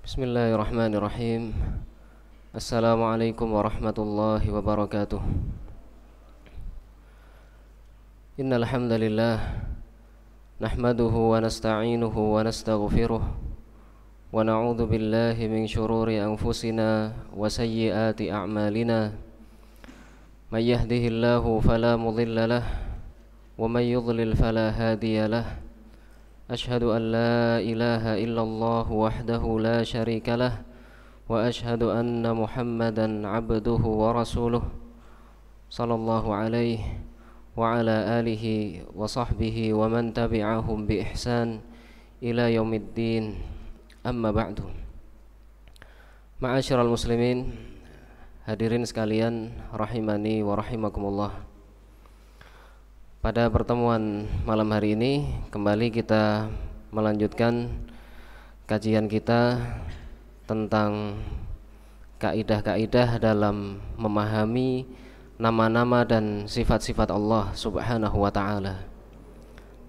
Bismillahirrahmanirrahim. Assalamualaikum warahmatullahi wabarakatuh. Innal hamdalillah nahmaduhu wa nasta'inuhu wa nastaghfiruh wa na'udzu billahi min shururi anfusina wa sayyiati a'malina. May yahdihillahu fala mudilla lahu wa may yudlil fala hadiya lahu. Ashhadu an la ilaha illallah wahdahu la syarika lah wa ashhadu anna Muhammadan abduhu wa rasuluh sallallahu alaihi wa ala alihi wa sahbihi wa man tabi'ahum bi ihsan ila yaumiddin. Amma ba'du. Ma'asyiral muslimin, hadirin sekalian rahimani wa rahimakumullah. Pada pertemuan malam hari ini kembali kita melanjutkan kajian kita tentang kaidah-kaidah dalam memahami nama-nama dan sifat-sifat Allah Subhanahu wa ta'ala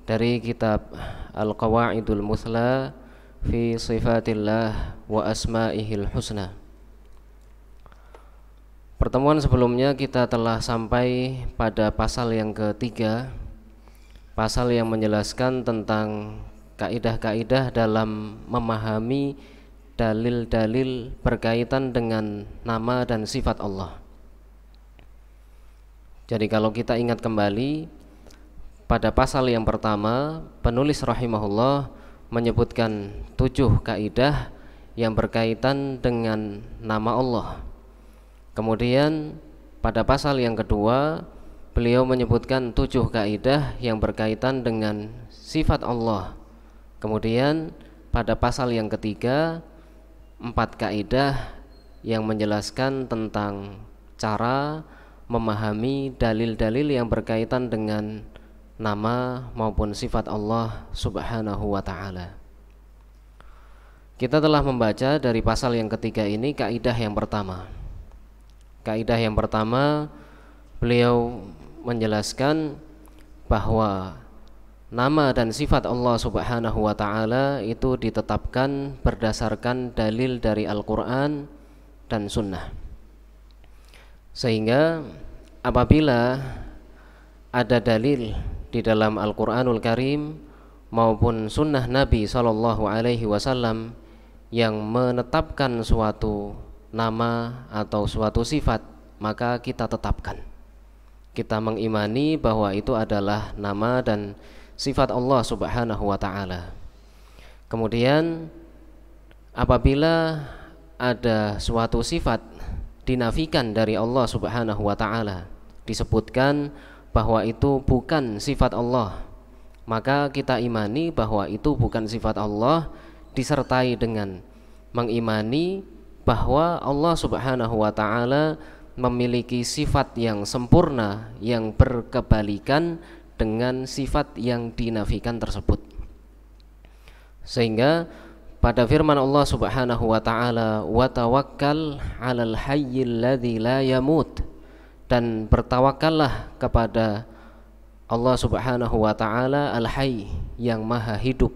dari kitab Al-Qawaidul Muthla fi Sifatillah wa Asma'ihil Husna. Pertemuan sebelumnya kita telah sampai pada pasal yang ketiga, pasal yang menjelaskan tentang kaidah-kaidah dalam memahami dalil-dalil berkaitan dengan nama dan sifat Allah. Jadi kalau kita ingat kembali pada pasal yang pertama, penulis rahimahullah menyebutkan 7 kaidah yang berkaitan dengan nama Allah. Kemudian pada pasal yang kedua beliau menyebutkan 7 kaidah yang berkaitan dengan sifat Allah. Kemudian pada pasal yang ketiga 4 kaidah yang menjelaskan tentang cara memahami dalil-dalil yang berkaitan dengan nama maupun sifat Allah Subhanahu wa ta'ala. Kita telah membaca dari pasal yang ketiga ini kaidah yang pertama. Kaidah yang pertama, beliau menjelaskan bahwa nama dan sifat Allah Subhanahu wa ta'ala itu ditetapkan berdasarkan dalil dari Al-Quran dan Sunnah. Sehingga apabila ada dalil di dalam Al-Quranul Karim maupun Sunnah Nabi SAW yang menetapkan suatu nama atau suatu sifat, maka kita tetapkan. Kita mengimani bahwa itu adalah nama dan sifat Allah Subhanahu wa ta'ala. Kemudian apabila ada suatu sifat dinafikan dari Allah Subhanahu wa ta'ala, disebutkan bahwa itu bukan sifat Allah, maka kita imani bahwa itu bukan sifat Allah, disertai dengan mengimani bahwa Allah Subhanahu wa ta'ala memiliki sifat yang sempurna yang berkebalikan dengan sifat yang dinafikan tersebut. Sehingga pada firman Allah Subhanahu wa ta'ala, wa tawakkal 'alal hayyil ladzi la yamut, dan bertawakallah kepada Allah Subhanahu wa ta'ala al-hayy, yang maha hidup,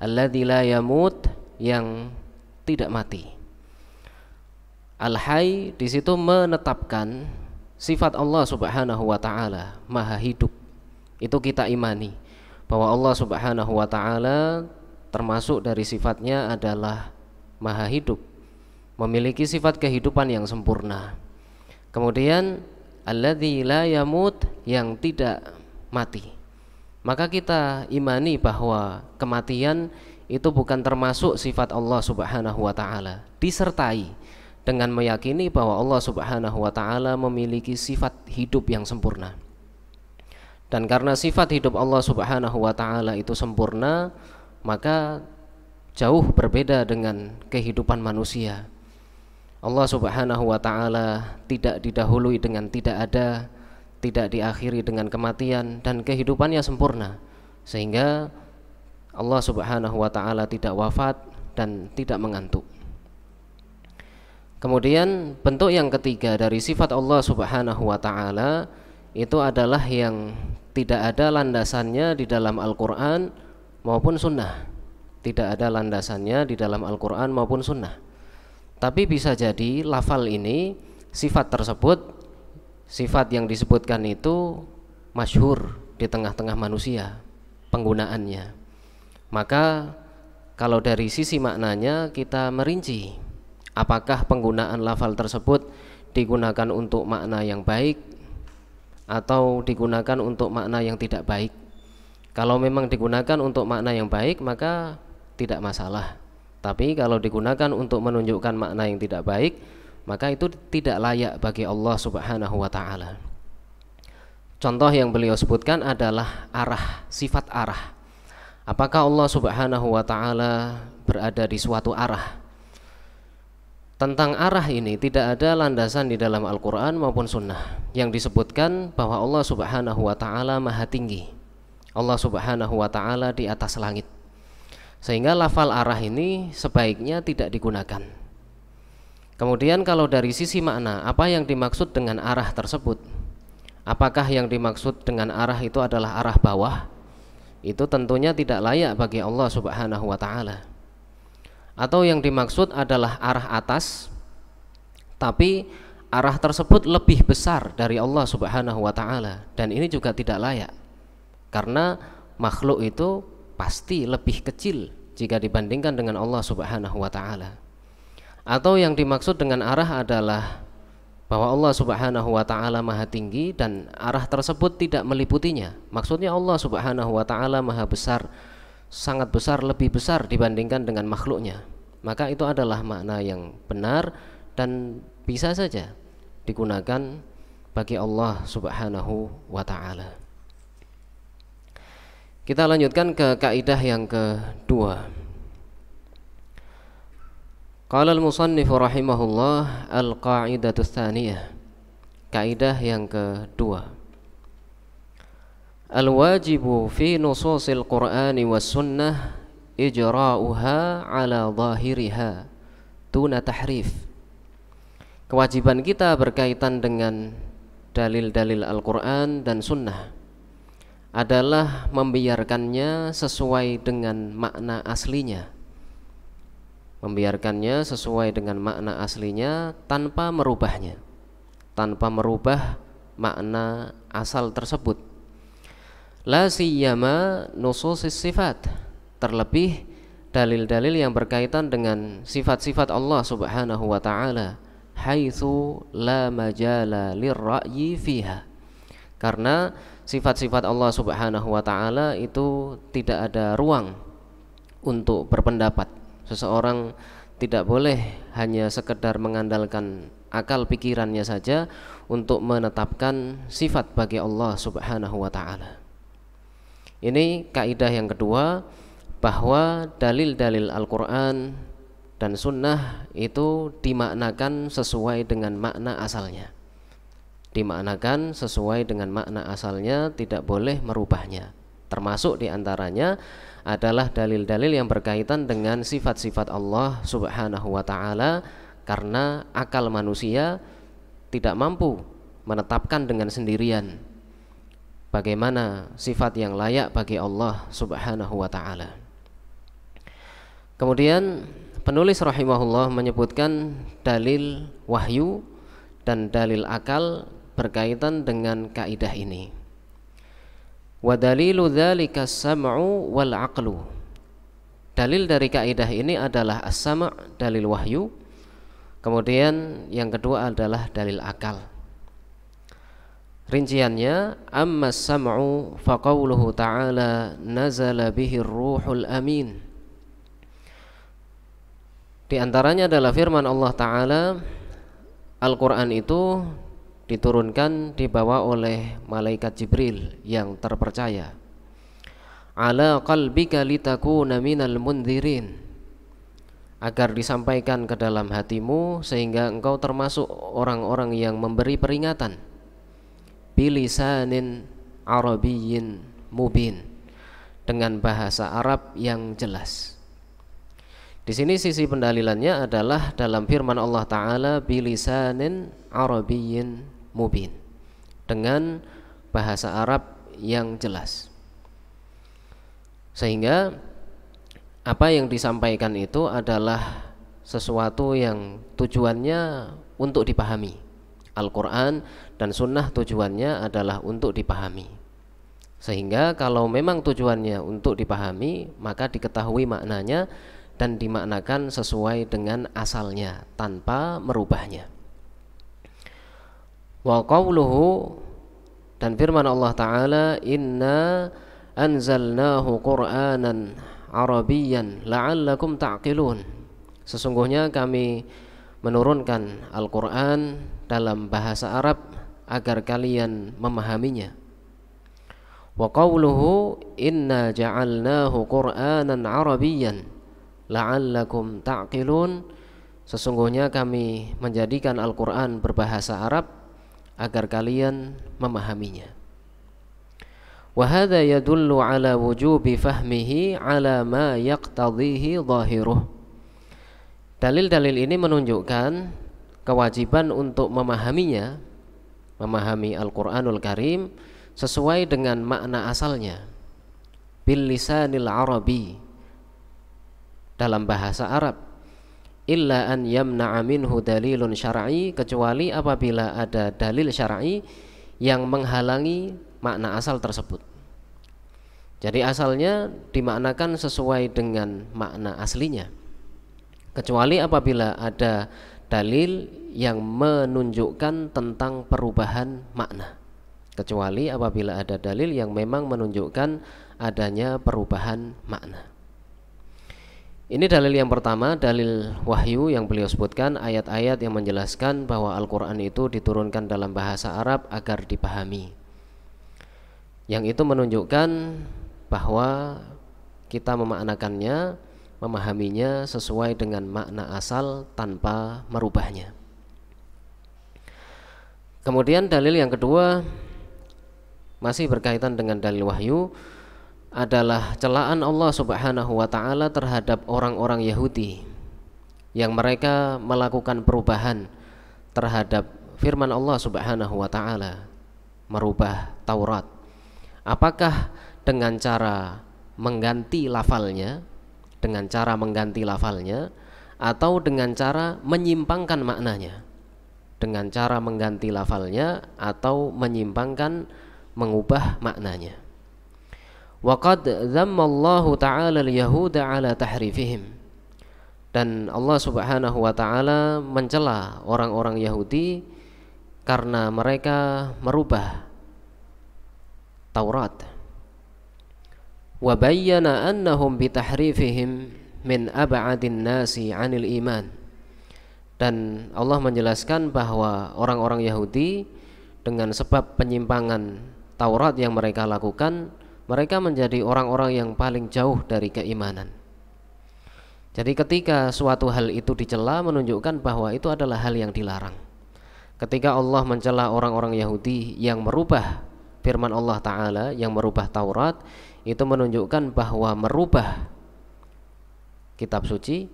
alladzi la yamut, yang tidak mati. Al-Hayy di situ menetapkan sifat Allah Subhanahu wa ta'ala maha hidup. Itu kita imani bahwa Allah Subhanahu wa ta'ala termasuk dari sifatnya adalah maha hidup, memiliki sifat kehidupan yang sempurna. Kemudian alladzi la yamut, yang tidak mati. Maka kita imani bahwa kematian itu bukan termasuk sifat Allah Subhanahu wa ta'ala, disertai dengan meyakini bahwa Allah Subhanahu wa ta'ala memiliki sifat hidup yang sempurna. Dan karena sifat hidup Allah Subhanahu wa ta'ala itu sempurna, maka jauh berbeda dengan kehidupan manusia. Allah Subhanahu wa ta'ala tidak didahului dengan tidak ada, tidak diakhiri dengan kematian, dan kehidupannya sempurna, sehingga Allah Subhanahu wa ta'ala tidak wafat dan tidak mengantuk. Kemudian bentuk yang ketiga dari sifat Allah Subhanahu wa ta'ala itu adalah yang tidak ada landasannya di dalam Al-Quran maupun Sunnah. tidak ada landasannya di dalam Al-Quran maupun Sunnah. Tapi bisa jadi lafal ini, sifat tersebut, sifat yang disebutkan itu masyhur di tengah-tengah manusia penggunaannya. Maka kalau dari sisi maknanya kita merinci, apakah penggunaan lafal tersebut digunakan untuk makna yang baik atau digunakan untuk makna yang tidak baik. Kalau memang digunakan untuk makna yang baik maka tidak masalah. Tapi kalau digunakan untuk menunjukkan makna yang tidak baik, maka itu tidak layak bagi Allah Subhanahu wa ta'ala. Contoh yang beliau sebutkan adalah arah, sifat arah. Apakah Allah Subhanahu wa ta'ala berada di suatu arah? Tentang arah ini tidak ada landasan di dalam Al-Quran maupun Sunnah. Yang disebutkan bahwa Allah Subhanahu wa ta'ala maha tinggi, Allah Subhanahu wa ta'ala di atas langit. Sehingga lafal arah ini sebaiknya tidak digunakan. Kemudian kalau dari sisi makna, apa yang dimaksud dengan arah tersebut? Apakah yang dimaksud dengan arah itu adalah arah bawah? Itu tentunya tidak layak bagi Allah Subhanahu wa ta'ala. Atau yang dimaksud adalah arah atas, tapi arah tersebut lebih besar dari Allah Subhanahu wa ta'ala, dan ini juga tidak layak, karena makhluk itu pasti lebih kecil jika dibandingkan dengan Allah Subhanahu wa ta'ala. Atau yang dimaksud dengan arah adalah bahwa Allah Subhanahu wa ta'ala maha tinggi dan arah tersebut tidak meliputinya. Maksudnya Allah Subhanahu wa ta'ala maha besar, sangat besar, lebih besar dibandingkan dengan makhluknya. Maka itu adalah makna yang benar dan bisa saja digunakan bagi Allah Subhanahu wa ta'ala. Kita lanjutkan ke kaidah yang kedua. Qala al-musannif rahimahullah al-qa'idatu tsaniyah. Kaidah yang kedua. Al-wajibu fi nususil Qur'ani was sunnah ijra'uha ala zahiriha tuna tahrif. Kewajiban kita berkaitan dengan dalil-dalil Al-Qur'an dan sunnah adalah membiarkannya sesuai dengan makna aslinya. Membiarkannya sesuai dengan makna aslinya tanpa merubahnya, tanpa merubah makna asal tersebut. La siyama nususis sifat, terlebih dalil-dalil yang berkaitan dengan sifat-sifat Allah Subhanahu wa ta'ala, haitsu la majala lirra'yi fiha. Karena sifat-sifat Allah Subhanahu wa ta'ala itu tidak ada ruang untuk berpendapat. Seseorang tidak boleh hanya sekedar mengandalkan akal pikirannya saja untuk menetapkan sifat bagi Allah Subhanahu wa ta'ala. Ini kaidah yang kedua, bahwa dalil-dalil Al-Quran dan Sunnah itu dimaknakan sesuai dengan makna asalnya. Dimaknakan sesuai dengan makna asalnya, tidak boleh merubahnya. Termasuk diantaranya adalah dalil-dalil yang berkaitan dengan sifat-sifat Allah Subhanahu wa ta'ala, karena akal manusia tidak mampu menetapkan dengan sendirian bagaimana sifat yang layak bagi Allah Subhanahu wa ta'ala. Kemudian penulis rahimahullah menyebutkan dalil wahyu dan dalil akal berkaitan dengan kaidah ini. Wa dalilu dzalika as-sam'u wal 'aqlu. Dalil dari kaidah ini adalah as-sam', dalil wahyu. Kemudian yang kedua adalah dalil akal. Rinciannya, amma as-sam'u fa qauluhu ta'ala nazala bihi ar-ruhul amin. Di antaranya adalah firman Allah Ta'ala, Al-Quran itu diturunkan, dibawa oleh malaikat Jibril yang terpercaya. Ala qalbika litakuna minal mundhirin, agar disampaikan ke dalam hatimu sehingga engkau termasuk orang-orang yang memberi peringatan. Bilisanin arabiyyin mubin, dengan bahasa Arab yang jelas. Di sini sisi pendalilannya adalah dalam firman Allah Ta'ala, bilisanin arabiyyin mubin, dengan bahasa Arab yang jelas. Sehingga apa yang disampaikan itu adalah sesuatu yang tujuannya untuk dipahami. Al-Quran dan Sunnah tujuannya adalah untuk dipahami. Sehingga kalau memang tujuannya untuk dipahami, maka diketahui maknanya dan dimaknakan sesuai dengan asalnya tanpa merubahnya. Wa qawluhu, dan firman Allah Ta'ala, inna anzalnahu qur'anan arabiyyan la'allakum ta'qilun. Sesungguhnya kami menurunkan Al-Quran dalam bahasa Arab agar kalian memahaminya. Wa qawluhu inna ja'alnahu qur'anan arabiyyan la'allakum ta'qilun. Sesungguhnya kami menjadikan Al-Quran berbahasa Arab agar kalian memahaminya. Wa hadza yadullu ala wujubi fahmihi ala ma yaqtadhihi zahiruh. Dalil-dalil ini menunjukkan kewajiban untuk memahaminya, memahami Al-Qur'anul Karim sesuai dengan makna asalnya, bil lisanil arabi, dalam bahasa Arab. Illa an yamna'a minhu dalilun syar'i, kecuali apabila ada dalil syar'i yang menghalangi makna asal tersebut. Jadi asalnya dimaknakan sesuai dengan makna aslinya, kecuali apabila ada dalil yang menunjukkan tentang perubahan makna. Kecuali apabila ada dalil yang memang menunjukkan adanya perubahan makna. Ini dalil yang pertama, dalil wahyu yang beliau sebutkan, ayat-ayat yang menjelaskan bahwa Al-Quran itu diturunkan dalam bahasa Arab agar dipahami. Yang itu menunjukkan bahwa kita memaknakannya, memahaminya sesuai dengan makna asal tanpa merubahnya. Kemudian dalil yang kedua, masih berkaitan dengan dalil wahyu, adalah celaan Allah Subhanahu wa ta'ala terhadap orang-orang Yahudi yang mereka melakukan perubahan terhadap firman Allah Subhanahu wa ta'ala, merubah Taurat. Apakah dengan cara mengganti lafalnya, atau dengan cara menyimpangkan maknanya? Dengan cara mengganti lafalnya atau menyimpangkan, mengubah maknanya. Wa qad dzamma Allah ta'ala al-yahuda 'ala tahrifihim. Dan Allah Subhanahu wa ta'ala mencela orang-orang Yahudi karena mereka merubah Taurat. Wa bayyana annahum bi tahrifihim min ab'adin nasi 'anil iman. Dan Allah menjelaskan bahwa orang-orang Yahudi dengan sebab penyimpangan Taurat yang mereka lakukan, mereka menjadi orang-orang yang paling jauh dari keimanan. Jadi ketika suatu hal itu dicela, menunjukkan bahwa itu adalah hal yang dilarang. Ketika Allah mencela orang-orang Yahudi yang merubah firman Allah Ta'ala, yang merubah Taurat, itu menunjukkan bahwa merubah kitab suci,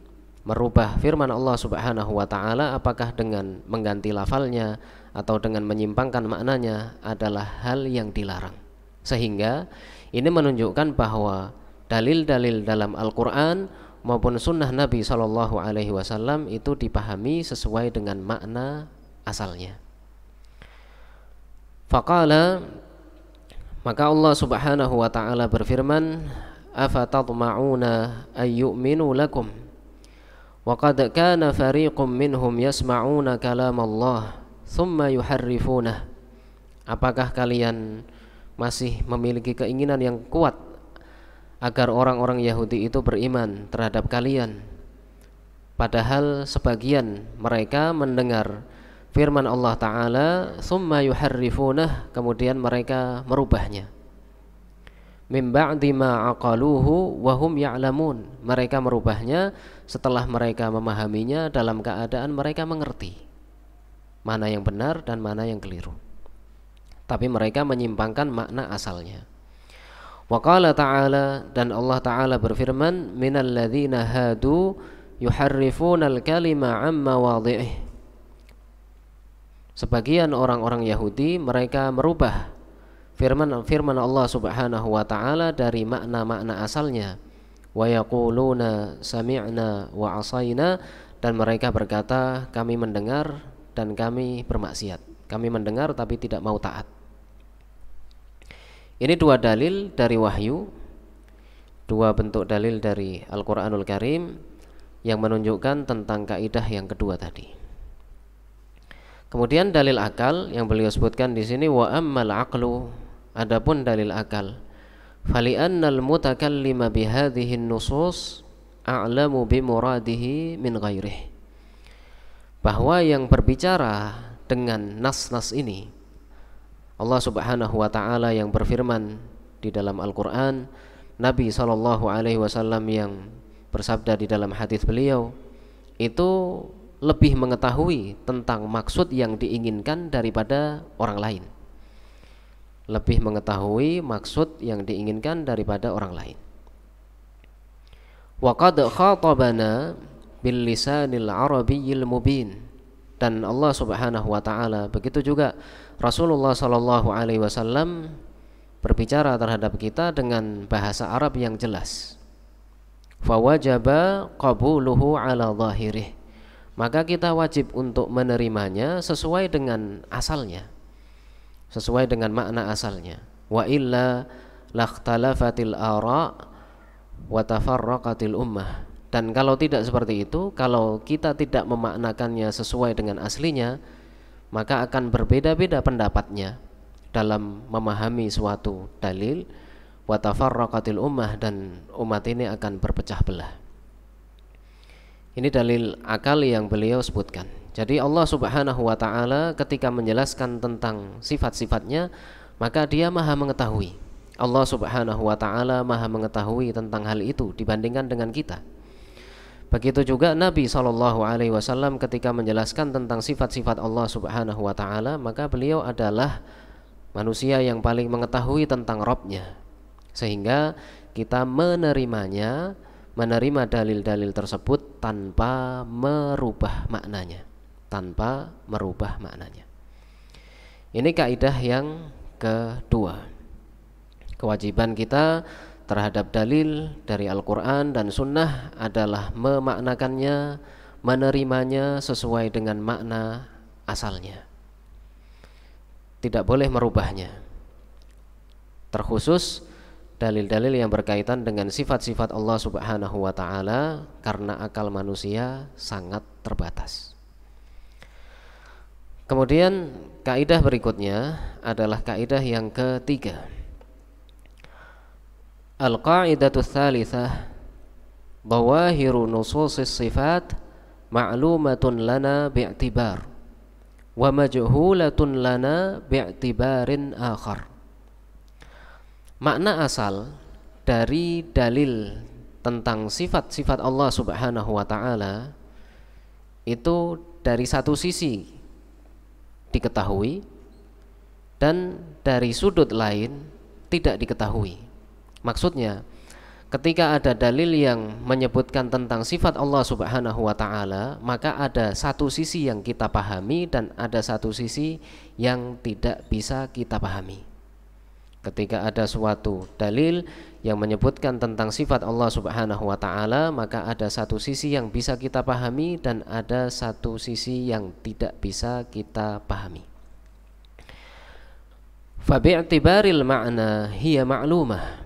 merubah firman Allah Subhanahu wa ta'ala, apakah dengan mengganti lafalnya atau dengan menyimpangkan maknanya, adalah hal yang dilarang. Sehingga ini menunjukkan bahwa dalil-dalil dalam Al-Quran maupun sunnah Nabi SAW itu dipahami sesuai dengan makna asalnya. Faqala, maka Allah Subhanahu wa ta'ala berfirman, afatatma'una ayyu'minu lakum wa qad kana fariqum minhum yasma'una kalam Allah thumma yuharrifunah. Apakah kalian masih memiliki keinginan yang kuat agar orang-orang Yahudi itu beriman terhadap kalian, padahal sebagian mereka mendengar firman Allah Ta'ala, thumma yuharrifunah, kemudian mereka merubahnya, min ba'di ma aqaluhu wa hum ya'lamun, mereka merubahnya setelah mereka memahaminya dalam keadaan mereka mengerti mana yang benar dan mana yang keliru, tapi mereka menyimpangkan makna asalnya. Wa qala ta'ala, dan Allah Ta'ala berfirman, minal ladzina hadu yuharrifunal kalima amma wadhi'ih. Sebagian orang-orang Yahudi mereka merubah firman Allah Subhanahu wa ta'ala dari makna-makna asalnya wa yaquluna sami'na wa 'asaina, dan mereka berkata kami mendengar dan kami bermaksiat. Kami mendengar tapi tidak mau taat. Ini dua dalil dari wahyu, dua bentuk dalil dari Al-Qur'anul Karim yang menunjukkan tentang kaidah yang kedua tadi. Kemudian dalil akal yang beliau sebutkan di sini, wa ammal aqlu, adapun dalil akal, fali annal mutakallima bihadhihi nusus a'lamu bimuradihi min ghairihi, bahwa yang berbicara dengan nas-nas ini Allah Subhanahu wa taala yang berfirman di dalam Al-Qur'an, Nabi SAW yang bersabda di dalam hadis beliau, itu lebih mengetahui tentang maksud yang diinginkan daripada orang lain. Lebih mengetahui maksud yang diinginkan daripada orang lain. Wa qad khatabana bil lisanil arabiyyil mubin, dan Allah Subhanahu wa taala, begitu juga Rasulullah sallallahu alaihi wasallam berbicara terhadap kita dengan bahasa Arab yang jelas. Fa wajaba qabuluhu ala zahirih, maka kita wajib untuk menerimanya sesuai dengan asalnya, sesuai dengan makna asalnya. Wa illa lakhtalafatil ara' wa tafarraqatil ummah, dan kalau tidak seperti itu, kalau kita tidak memaknakannya sesuai dengan aslinya, maka akan berbeda-beda pendapatnya dalam memahami suatu dalil. Wa tafarraqatil ummah, dan umat ini akan berpecah belah. Ini dalil akal yang beliau sebutkan. Jadi Allah Subhanahu wa taala ketika menjelaskan tentang sifat-sifatnya, maka Dia Maha mengetahui. Allah Subhanahu wa taala Maha mengetahui tentang hal itu dibandingkan dengan kita. Begitu juga Nabi SAW ketika menjelaskan tentang sifat-sifat Allah Subhanahu wa taala, maka beliau adalah manusia yang paling mengetahui tentang Rabb-nya, sehingga kita menerimanya, menerima dalil-dalil tersebut tanpa merubah maknanya, tanpa merubah maknanya. Ini kaidah yang kedua. Kewajiban kita terhadap dalil dari Al-Quran dan Sunnah adalah memaknakannya, menerimanya sesuai dengan makna asalnya, tidak boleh merubahnya. Terkhusus dalil-dalil yang berkaitan dengan sifat-sifat Allah Subhanahu wa taala, karena akal manusia sangat terbatas. Kemudian kaidah berikutnya adalah kaidah yang ketiga. Al-qa'idatu tsalitsah, dhawahiru nususis sifat ma'lumatun lana bi'tibar wa majhulatun lana bi'tibarin akhar. Makna asal dari dalil tentang sifat-sifat Allah Subhanahu wa taala itu dari satu sisi diketahui dan dari sudut lain tidak diketahui. Maksudnya, ketika ada dalil yang menyebutkan tentang sifat Allah Subhanahu wa taala, maka ada satu sisi yang kita pahami dan ada satu sisi yang tidak bisa kita pahami. Ketika ada suatu dalil yang menyebutkan tentang sifat Allah Subhanahu wa taala, maka ada satu sisi yang bisa kita pahami dan ada satu sisi yang tidak bisa kita pahami. Fa bi'tibaril ma'na hiya ma'lumah,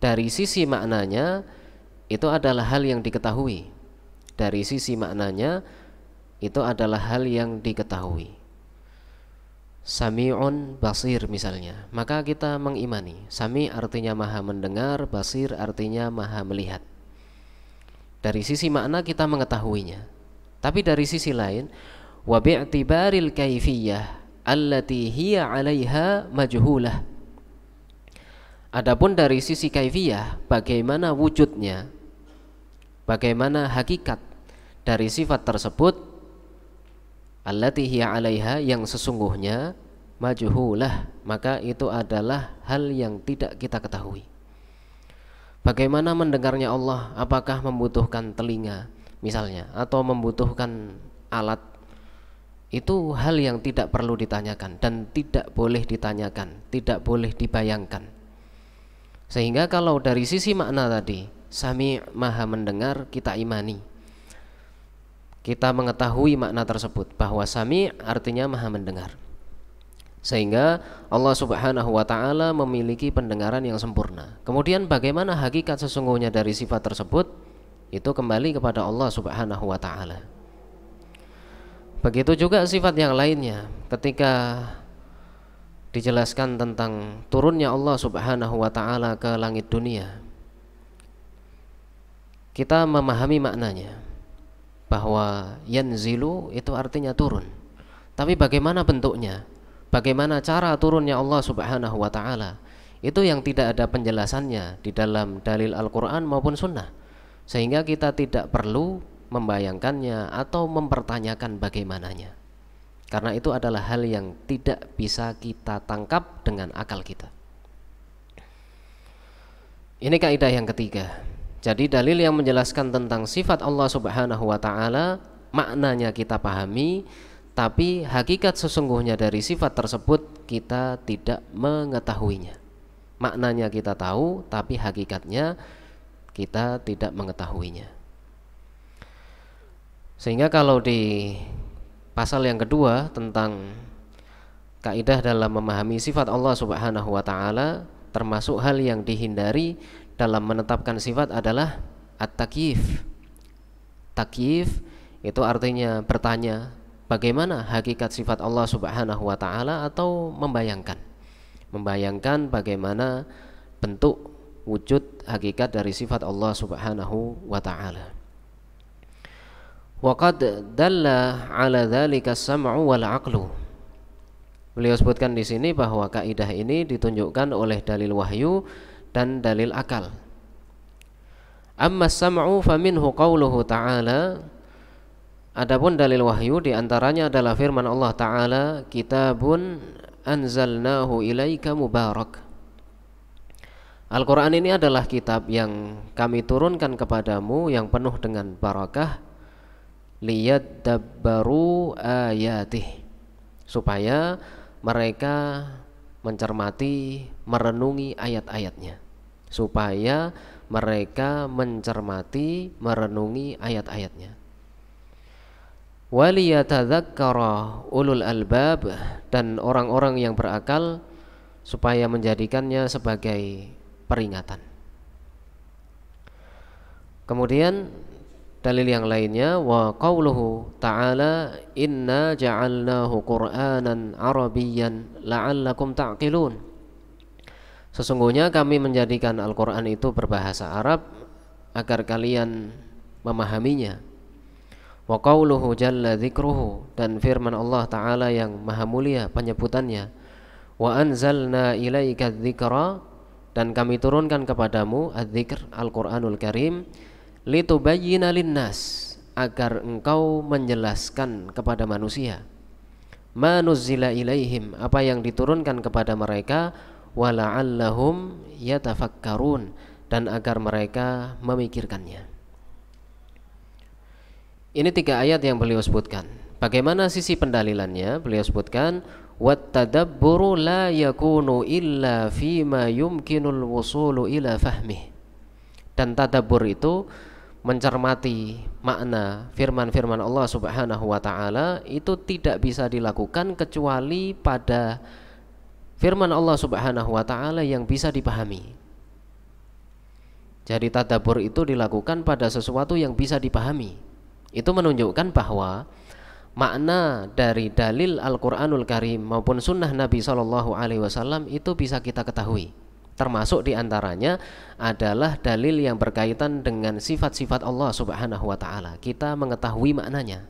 dari sisi maknanya itu adalah hal yang diketahui. Dari sisi maknanya itu adalah hal yang diketahui. Sami'un basir misalnya, maka kita mengimani. Sami artinya maha mendengar, basir artinya maha melihat. Dari sisi makna kita mengetahuinya. Tapi dari sisi lain, wa bi'tibaril kaifiyah allati hiya 'alaiha majhulah. Adapun dari sisi kaifiyah, bagaimana wujudnya, bagaimana hakikat dari sifat tersebut, allati hiya 'alaiha, yang sesungguhnya, majhulah, maka itu adalah hal yang tidak kita ketahui. Bagaimana mendengarnya Allah, apakah membutuhkan telinga misalnya, atau membutuhkan alat, itu hal yang tidak perlu ditanyakan dan tidak boleh ditanyakan, tidak boleh dibayangkan. Sehingga kalau dari sisi makna tadi Sami', maha mendengar, kita imani. Kita mengetahui makna tersebut, bahwa Sami' artinya maha mendengar. Sehingga Allah Subhanahu wa ta'ala memiliki pendengaran yang sempurna. Kemudian bagaimana hakikat sesungguhnya dari sifat tersebut, itu kembali kepada Allah Subhanahu wa ta'ala. Begitu juga sifat yang lainnya. Ketika dijelaskan tentang turunnya Allah Subhanahu wa ta'ala ke langit dunia, kita memahami maknanya, bahwa yanzilu itu artinya turun. Tapi bagaimana bentuknya, bagaimana cara turunnya Allah Subhanahu wa ta'ala, itu yang tidak ada penjelasannya di dalam dalil Al-Quran maupun Sunnah. Sehingga kita tidak perlu membayangkannya atau mempertanyakan bagaimananya, karena itu adalah hal yang tidak bisa kita tangkap dengan akal kita. Ini kaidah yang ketiga. Jadi dalil yang menjelaskan tentang sifat Allah Subhanahu wa ta'ala, maknanya kita pahami, tapi hakikat sesungguhnya dari sifat tersebut kita tidak mengetahuinya. Maknanya kita tahu, tapi hakikatnya kita tidak mengetahuinya. Sehingga kalau di pasal yang kedua tentang kaidah dalam memahami sifat Allah Subhanahu wa ta'ala, termasuk hal yang dihindari dalam menetapkan sifat adalah at-takyif. Takyif itu artinya bertanya, bagaimana hakikat sifat Allah Subhanahu wa ta'ala, atau membayangkan bagaimana bentuk wujud hakikat dari sifat Allah Subhanahu wa ta'ala. Wa qad dalla 'ala dzalika as-sam'u wal 'aqlu. Beliau sebutkan di sini bahwa kaidah ini ditunjukkan oleh dalil wahyu dan dalil akal. Amma as-sam'u faminhu qauluhu ta'ala. Adapun dalil wahyu diantaranya adalah firman Allah Ta'ala, kitabun anzalnahu ilaika mubarak. Al-Quran ini adalah kitab yang kami turunkan kepadamu yang penuh dengan barakah, liyadabbaru ayatih, supaya mereka mencermati, merenungi ayat-ayatnya. Supaya mereka mencermati, merenungi ayat-ayatnya. Waliyatadzakkara ulul albab, dan orang-orang yang berakal supaya menjadikannya sebagai peringatan. Kemudian dalil yang lainnya, wa qauluhu ta'ala, inna ja'alnahu qur'anan arabiyyan la'allakum ta'qilun. Sesungguhnya kami menjadikan Al-Quran itu berbahasa Arab agar kalian memahaminya. Wa qauluhu jalla dzikruhu, dan firman Allah Ta'ala yang maha mulia penyebutannya, wa anzalna ilaika dzikra, dan kami turunkan kepadamu adzikr, Al-Quranul Karim, litubayyina linnas, agar engkau menjelaskan kepada manusia, ma nuzzila ilaihim, apa yang diturunkan kepada mereka, wala'allahum yatafakkarun, dan agar mereka memikirkannya. Ini 3 ayat yang beliau sebutkan. Bagaimana sisi pendalilannya? Beliau sebutkan, wattadabburu la yakunu illa fima yumkinul wusulu ila fahmih. Dan tadabbur itu mencermati makna firman-firman Allah Subhanahu wa ta'ala itu tidak bisa dilakukan kecuali pada firman Allah Subhanahu wa ta'ala yang bisa dipahami. Jadi tadabbur itu dilakukan pada sesuatu yang bisa dipahami. Itu menunjukkan bahwa makna dari dalil Al-Quranul Karim maupun sunnah Nabi SAW itu bisa kita ketahui. Termasuk diantaranya adalah dalil yang berkaitan dengan sifat-sifat Allah Subhanahu wa ta'ala. Kita mengetahui maknanya.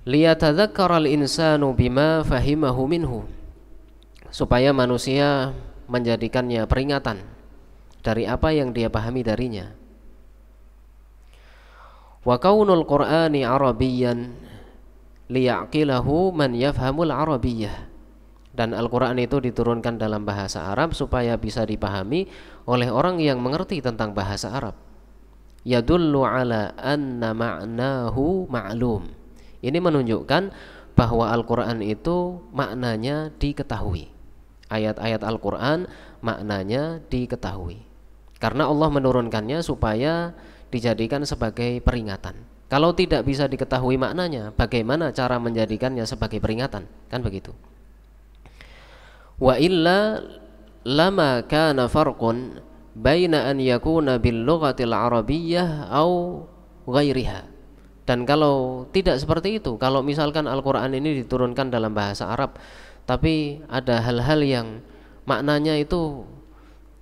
Liyatadzakkara al-insanu bima fahimahu minhu, supaya manusia menjadikannya peringatan dari apa yang dia pahami darinya. Wa kaunul Qur'ani Arabiyyan liyaqilahu man yafhamul Arabiyyah, dan Al-Quran itu diturunkan dalam bahasa Arab supaya bisa dipahami oleh orang yang mengerti tentang bahasa Arab. Yadullu ala anna ma'nahu ma'lum. Ini menunjukkan bahwa Al-Quran itu maknanya diketahui. Ayat-ayat Al-Quran maknanya diketahui. Karena Allah menurunkannya supaya dijadikan sebagai peringatan. Kalau tidak bisa diketahui maknanya, bagaimana cara menjadikannya sebagai peringatan? Kan begitu. Wa illa lama kana farqun baina an yakuna bil lughatil arabiyyah au ghairiha. Dan kalau tidak seperti itu, kalau misalkan Al-Qur'an ini diturunkan dalam bahasa Arab, tapi ada hal-hal yang maknanya itu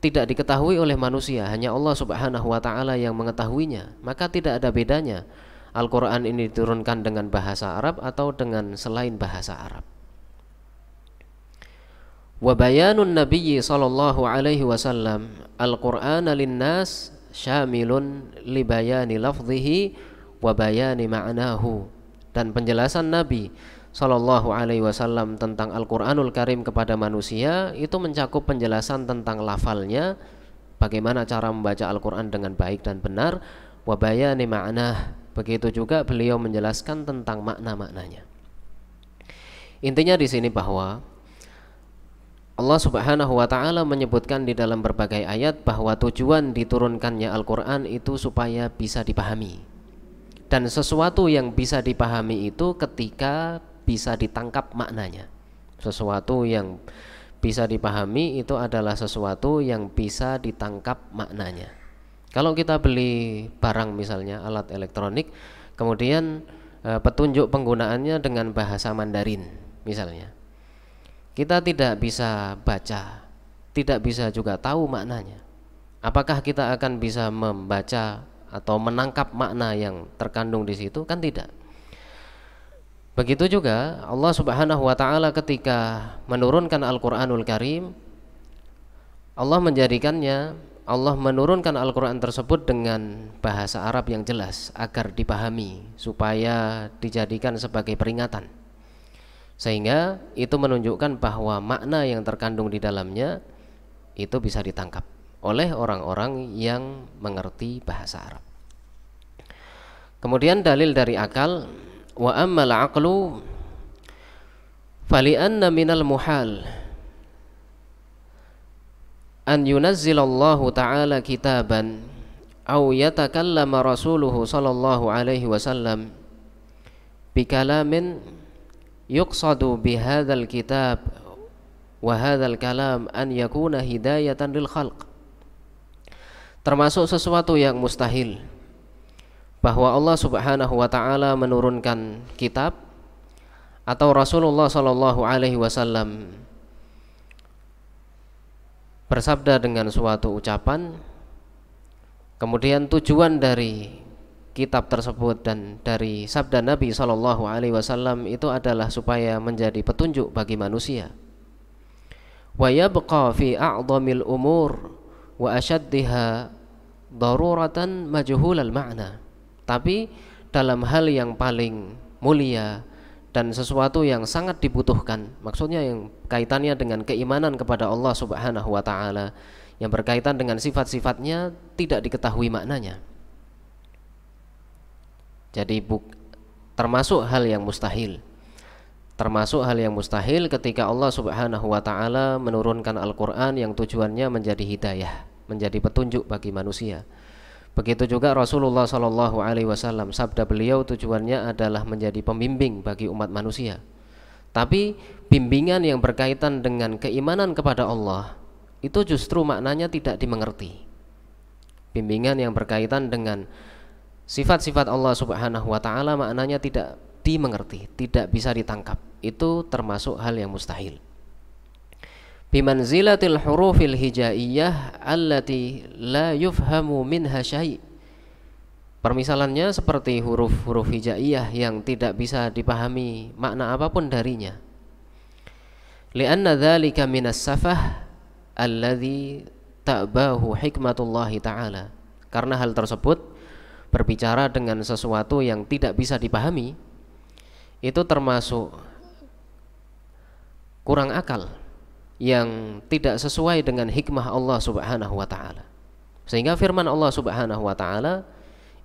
tidak diketahui oleh manusia, hanya Allah Subhanahu wa taala yang mengetahuinya, maka tidak ada bedanya Al-Qur'an ini diturunkan dengan bahasa Arab atau dengan selain bahasa Arab. Wa bayanun nabiyyi sallallahu alaihi wasallam al-Qur'ana lin-nas syamilun li bayani lafdhihi wa bayani ma'nahu. Dan penjelasan Nabi sallallahu alaihi wasallam tentang Al-Qur'anul Karim kepada manusia itu mencakup penjelasan tentang lafalnya, bagaimana cara membaca Al-Qur'an dengan baik dan benar, wa bayani ma'nah. Begitu juga beliau menjelaskan tentang makna-maknanya. Intinya di sini bahwa Allah Subhanahu wa taala menyebutkan di dalam berbagai ayat bahwa tujuan diturunkannya Al-Qur'an itu supaya bisa dipahami. Dan sesuatu yang bisa dipahami itu ketika bisa ditangkap maknanya. Sesuatu yang bisa dipahami itu adalah sesuatu yang bisa ditangkap maknanya. Kalau kita beli barang misalnya alat elektronik, kemudian petunjuk penggunaannya dengan bahasa Mandarin misalnya, kita tidak bisa baca, tidak bisa juga tahu maknanya. Apakah kita akan bisa membaca atau menangkap makna yang terkandung di situ? Kan tidak. Begitu juga Allah Subhanahu wa taala ketika menurunkan Al-Qur'anul Karim, Allah menurunkan Al-Qur'an tersebut dengan bahasa Arab yang jelas agar dipahami, supaya dijadikan sebagai peringatan. Sehingga itu menunjukkan bahwa makna yang terkandung di dalamnya itu bisa ditangkap oleh orang-orang yang mengerti bahasa Arab. Kemudian dalil dari akal, wa ammal aqlu fali'anna minal muhal an yunazzilallahu ta'ala kitaban aw yatakallama rasuluhu sallallahu alaihi wasallam bikalamin yuqsadu bihadzal kitab wa hadzal kalam an yakuna hidayatan lil khalq. Termasuk sesuatu yang mustahil bahwa Allah Subhanahu wa taala menurunkan kitab atau Rasulullah sallallahu alaihi wasallam bersabda dengan suatu ucapan, kemudian tujuan dari kitab tersebut dan dari sabda Nabi sallallahu alaihi wasallam itu adalah supaya menjadi petunjuk bagi manusia. Wa yabqa fi a'dhamil umur wa ashaddiha daruratan majhulal ma'na. Tapi dalam hal yang paling mulia dan sesuatu yang sangat dibutuhkan, maksudnya yang kaitannya dengan keimanan kepada Allah Subhanahu wa taala, yang berkaitan dengan sifat-sifatnya tidak diketahui maknanya. Jadi termasuk hal yang mustahil. Termasuk hal yang mustahil ketika Allah Subhanahu wa taala menurunkan Al-Qur'an yang tujuannya menjadi hidayah, menjadi petunjuk bagi manusia. Begitu juga Rasulullah sallallahu alaihi wasallam, sabda beliau tujuannya adalah menjadi pembimbing bagi umat manusia. Tapi bimbingan yang berkaitan dengan keimanan kepada Allah itu justru maknanya tidak dimengerti. Bimbingan yang berkaitan dengan sifat-sifat Allah Subhanahu wa taala maknanya tidak dimengerti, tidak bisa ditangkap. Itu termasuk hal yang mustahil. Bimanzilatil hurufil hijaiyah allati la yufhamu minha syai'. Permisalannya seperti huruf-huruf hijaiyah yang tidak bisa dipahami makna apapun darinya. Li'anna dzalika minas safah alladzi ta'bahu hikmatullahi ta'ala. Karena hal tersebut berbicara dengan sesuatu yang tidak bisa dipahami, itu termasuk kurang akal yang tidak sesuai dengan hikmah Allah Subhanahu wa taala. Sehingga firman Allah Subhanahu wa taala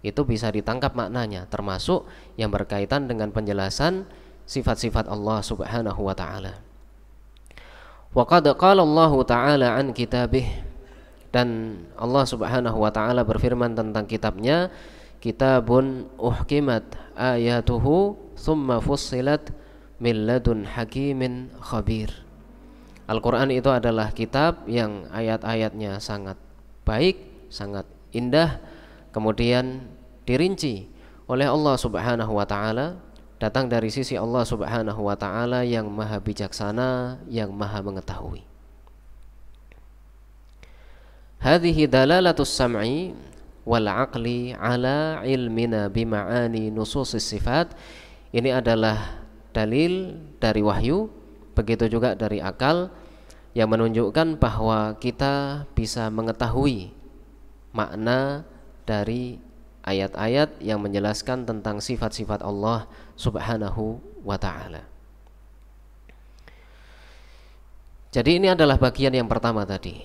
itu bisa ditangkap maknanya, termasuk yang berkaitan dengan penjelasan sifat-sifat Allah Subhanahu wa taala. Wa qad qala Allah taala an kitabih, Dan Allah Subhanahu wa taala berfirman tentang kitabnya, kitabun uhkimat ayatuhu thumma fussilat min ladun hakimin khabir. Al-Quran itu adalah kitab yang ayat-ayatnya sangat baik, sangat indah, kemudian dirinci oleh Allah Subhanahu wa taala, datang dari sisi Allah Subhanahu wa taala yang maha bijaksana, yang maha mengetahui. Hadhihi dalalatus sam'i wal aqli ala ilmina bima'ani nususis sifat. Ini adalah dalil dari wahyu, begitu juga dari akal, yang menunjukkan bahwa kita bisa mengetahui makna dari ayat-ayat yang menjelaskan tentang sifat-sifat Allah Subhanahu wa ta'ala. Jadi ini adalah bagian yang pertama tadi,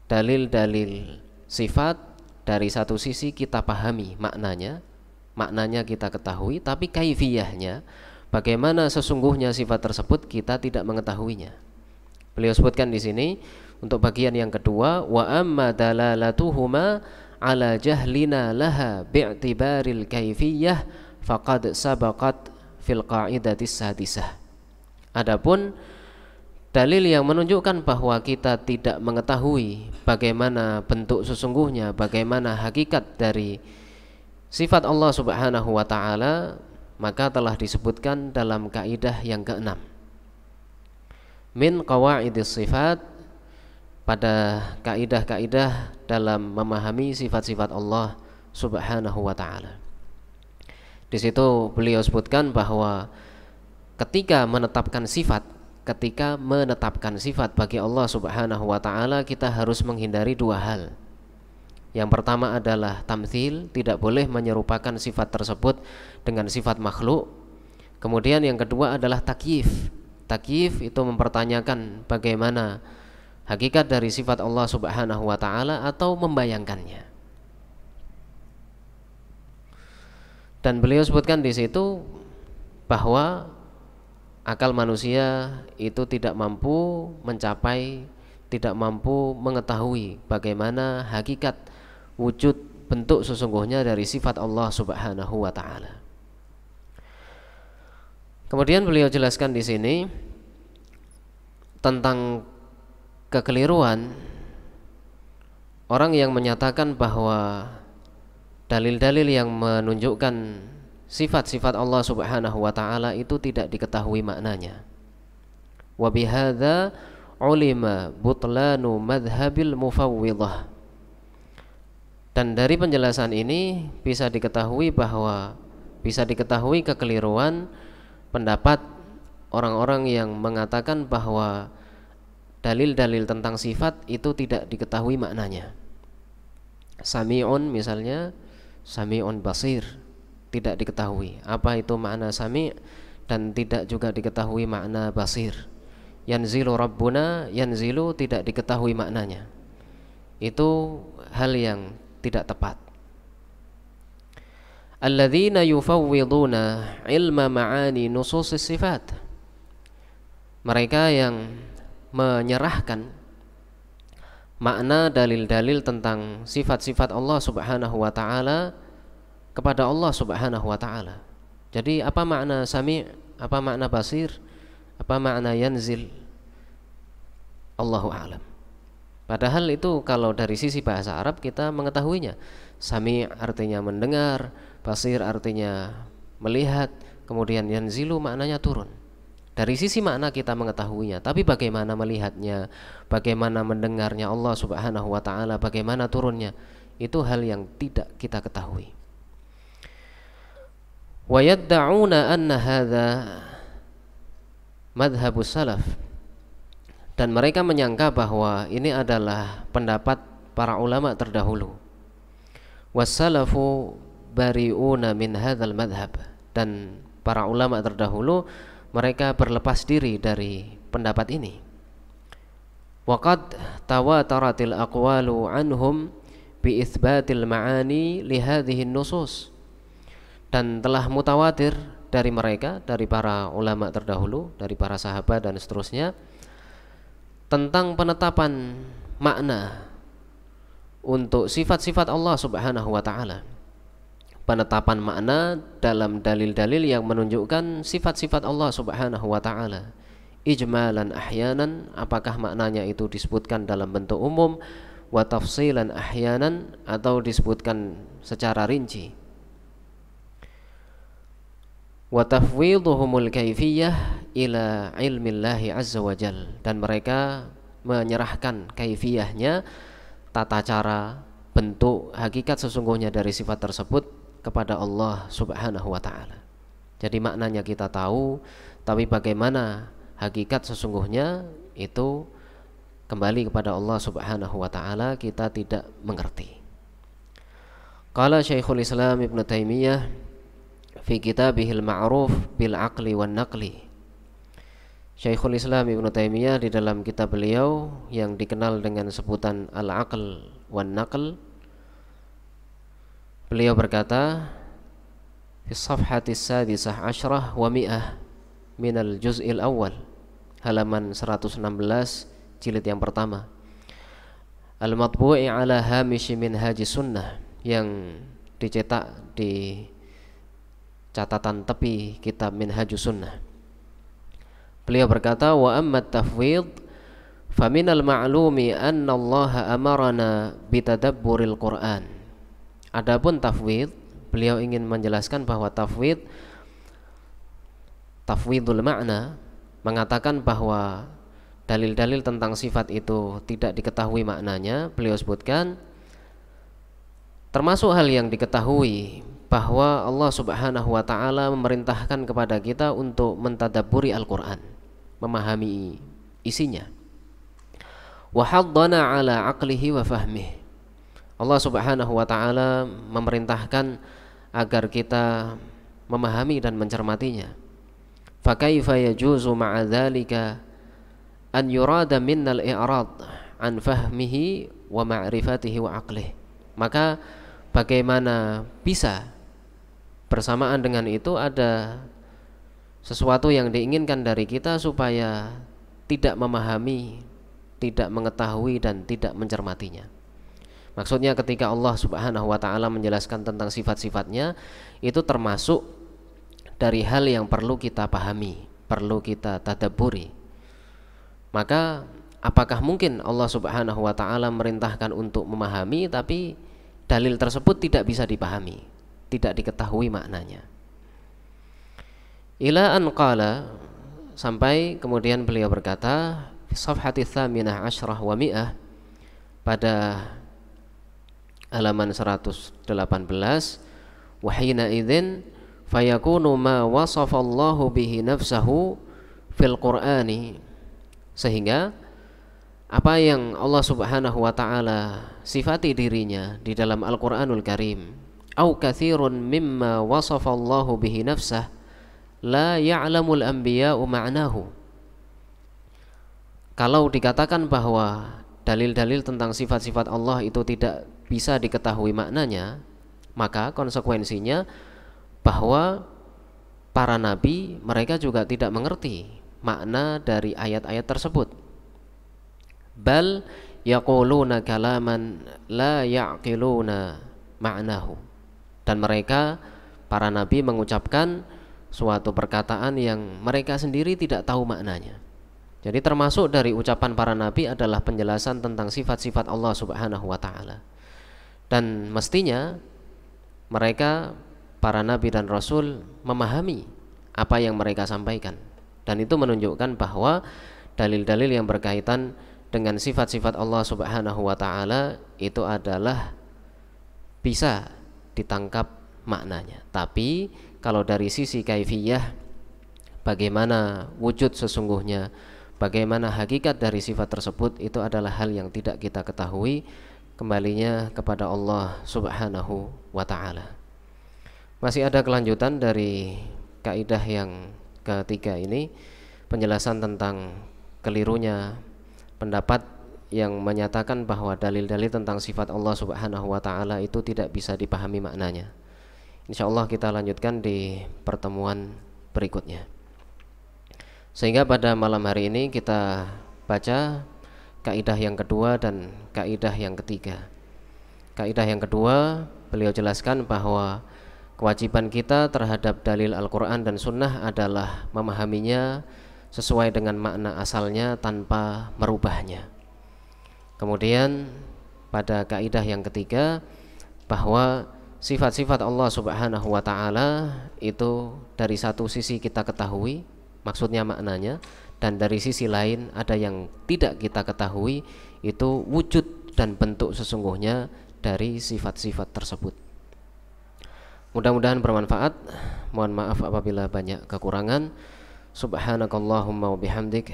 dalil-dalil sifat. Dari satu sisi kita pahami maknanya kita ketahui, tapi kaifiyahnya, bagaimana sesungguhnya sifat tersebut, kita tidak mengetahuinya. Beliau sebutkan di sini untuk bagian yang kedua, wa amma dalalatuhuma ala jahlina laha bi'tibaril kaifiyah faqad sabaqat fil qa'idatis sadisah. Adapun dalil yang menunjukkan bahwa kita tidak mengetahui bagaimana bentuk sesungguhnya, bagaimana hakikat dari sifat Allah Subhanahu wa ta'ala, maka telah disebutkan dalam kaidah yang keenam, min qawaidis sifat, pada kaidah-kaidah dalam memahami sifat-sifat Allah Subhanahu wa ta'ala. Di situ beliau sebutkan bahwa ketika menetapkan sifat bagi Allah Subhanahu wa ta'ala, kita harus menghindari dua hal. Yang pertama adalah tamtsil, tidak boleh menyerupakan sifat tersebut dengan sifat makhluk. Kemudian yang kedua adalah takyif. Takyif itu mempertanyakan bagaimana hakikat dari sifat Allah Subhanahu wa ta'ala atau membayangkannya. Dan beliau sebutkan di situ bahwa akal manusia itu tidak mampu mencapai, tidak mampu mengetahui bagaimana hakikat wujud bentuk sesungguhnya dari sifat Allah Subhanahu wa ta'ala. Kemudian beliau jelaskan di sini tentang kekeliruan orang yang menyatakan bahwa dalil-dalil yang menunjukkan sifat-sifat Allah Subhanahu wa ta'ala itu tidak diketahui maknanya. Wa bihadza ulima butlanu madhhabil mufawwidhah. Dan dari penjelasan ini bisa diketahui kekeliruan pendapat orang-orang yang mengatakan bahwa dalil-dalil tentang sifat itu tidak diketahui maknanya. Sami'un misalnya, sami'un basir, tidak diketahui apa itu makna sami', dan tidak juga diketahui makna basir. Yanzilu Rabbuna, yanzilu tidak diketahui maknanya. Itu hal yang tidak tepat. Alladzina yufawwiduna ilma ma'ani nususis sifat. Mereka yang menyerahkan makna dalil-dalil tentang sifat-sifat Allah Subhanahu wa ta'ala kepada Allah Subhanahu wa ta'ala. Jadi apa makna sami', apa makna basir, apa makna yanzil, Allahu a'lam. Padahal itu kalau dari sisi bahasa Arab kita mengetahuinya. Sami' artinya mendengar, basir artinya melihat, kemudian yanzilu maknanya turun. Dari sisi makna kita mengetahuinya, tapi bagaimana melihatnya, bagaimana mendengarnya Allah Subhanahu wa ta'ala, bagaimana turunnya, itu hal yang tidak kita ketahui. Wa yadda'una anna hadza madhhabus salaf, dan mereka menyangka bahwa ini adalah pendapat para ulama terdahulu. Wassalafu bari'una min hadzal madhhab, dan para ulama terdahulu mereka berlepas diri dari pendapat ini. Waqad tawataratil aqwalu anhum bi itsbatil ma'ani li hadhihi nusus, dan telah mutawatir dari mereka, dari para ulama terdahulu, dari para sahabat dan seterusnya, tentang penetapan makna untuk sifat-sifat Allah Subhanahu wa taala. Penetapan makna dalam dalil-dalil yang menunjukkan sifat-sifat Allah Subhanahu wa taala. Ijmalan ahyanan, apakah maknanya itu disebutkan dalam bentuk umum, wa tafsilan ahyanan, atau disebutkan secara rinci. Wa tafwidhuhumul kaifiyah ila ilmillahi azza wa jal, dan mereka menyerahkan kaifiyahnya, tata cara, bentuk, hakikat sesungguhnya dari sifat tersebut kepada Allah Subhanahu wa taala. Jadi maknanya kita tahu, tapi bagaimana hakikat sesungguhnya itu kembali kepada Allah Subhanahu wa taala, kita tidak mengerti. Qala Syekhul Islam Ibnu Taimiyah fi kitabihil ma'ruf bil aqli wan naqli. Syekhul Islam Ibnu Taimiyah di dalam kitab beliau yang dikenal dengan sebutan al-aql wan naql, beliau berkata fi safhatis sadisah asyrah wa mi'ah minal juz'il awal, halaman 116 jilid yang pertama, al-matbu'i ala hamishi minhaji sunnah, yang dicetak di catatan tepi kitab Minhajus Sunnah. Beliau berkata, wa amma tafwid faminal ma'lumi anna Allah amarana bitadabburil Qur'an. Adapun tafwid, beliau ingin menjelaskan bahwa tafwidul makna, mengatakan bahwa dalil-dalil tentang sifat itu tidak diketahui maknanya. Beliau sebutkan termasuk hal yang diketahui bahwa Allah Subhanahu wa taala memerintahkan kepada kita untuk mentadabburi Al-Qur'an, memahami isinya. Wa haddana ala aqlihi wa fahmihi. Allah Subhanahu wa taala memerintahkan agar kita memahami dan mencermatinya. Fa kaifa yajuzu ma'a dzalika an yurada minnal i'rad an fahmihi wa ma'rifatihi wa aqlihi. Maka bagaimana bisa bersamaan dengan itu ada sesuatu yang diinginkan dari kita supaya tidak memahami, tidak mengetahui, dan tidak mencermatinya. Maksudnya ketika Allah Subhanahu wa taala menjelaskan tentang sifat-sifatnya, itu termasuk dari hal yang perlu kita pahami, perlu kita tadabburi. Maka apakah mungkin Allah Subhanahu wa taala merintahkan untuk memahami tapi dalil tersebut tidak bisa dipahami, tidak diketahui maknanya? Ila an qala, sampai kemudian beliau berkata fi safhati tsaminah asyrah wa mi'ah, pada halaman 118, wa hina idzin fayakunu ma wasafallahu bihi nafsahu fil qur'ani, sehingga apa yang Allah Subhanahu wa taala sifati dirinya di dalam Al-Qur'anul Karim, au katsirun mimma wasafallahu bihi nafsah la ya'lamul anbiya'u ma'nahu. Kalau dikatakan bahwa dalil-dalil tentang sifat-sifat Allah itu tidak bisa diketahui maknanya, maka konsekuensinya bahwa para nabi mereka juga tidak mengerti makna dari ayat-ayat tersebut. Bal yaquluna kalaman la ya'qiluna ma'nahu. Dan mereka, para nabi, mengucapkan suatu perkataan yang mereka sendiri tidak tahu maknanya. Jadi termasuk dari ucapan para nabi adalah penjelasan tentang sifat-sifat Allah Subhanahu wa taala. Dan mestinya mereka, para nabi dan rasul, memahami apa yang mereka sampaikan. Dan itu menunjukkan bahwa dalil-dalil yang berkaitan dengan sifat-sifat Allah Subhanahu wa taala itu adalah bisa ditangkap maknanya. Tapi kalau dari sisi kaifiyah, bagaimana wujud sesungguhnya, bagaimana hakikat dari sifat tersebut, itu adalah hal yang tidak kita ketahui, kembalinya kepada Allah Subhanahu wa ta'ala. Masih ada kelanjutan dari kaidah yang ketiga ini, penjelasan tentang kelirunya pendapat yang menyatakan bahwa dalil-dalil tentang sifat Allah Subhanahu wa ta'ala itu tidak bisa dipahami maknanya. InsyaAllah kita lanjutkan di pertemuan berikutnya. Sehingga pada malam hari ini kita baca kaidah yang kedua dan kaidah yang ketiga. Kaidah yang kedua, beliau jelaskan bahwa kewajiban kita terhadap dalil Al-Quran dan Sunnah adalah memahaminya sesuai dengan makna asalnya tanpa merubahnya. Kemudian pada kaidah yang ketiga, bahwa sifat-sifat Allah Subhanahu wa ta'ala itu dari satu sisi kita ketahui, maksudnya maknanya, dan dari sisi lain ada yang tidak kita ketahui, itu wujud dan bentuk sesungguhnya dari sifat-sifat tersebut. Mudah-mudahan bermanfaat. Mohon maaf apabila banyak kekurangan. Subhanakallahumma wa bihamdik,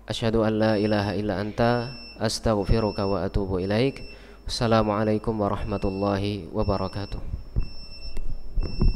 asyhadu an la ilaha illa anta, astaghfiruka wa atubu ilaik. Assalamualaikum warahmatullahi wabarakatuh.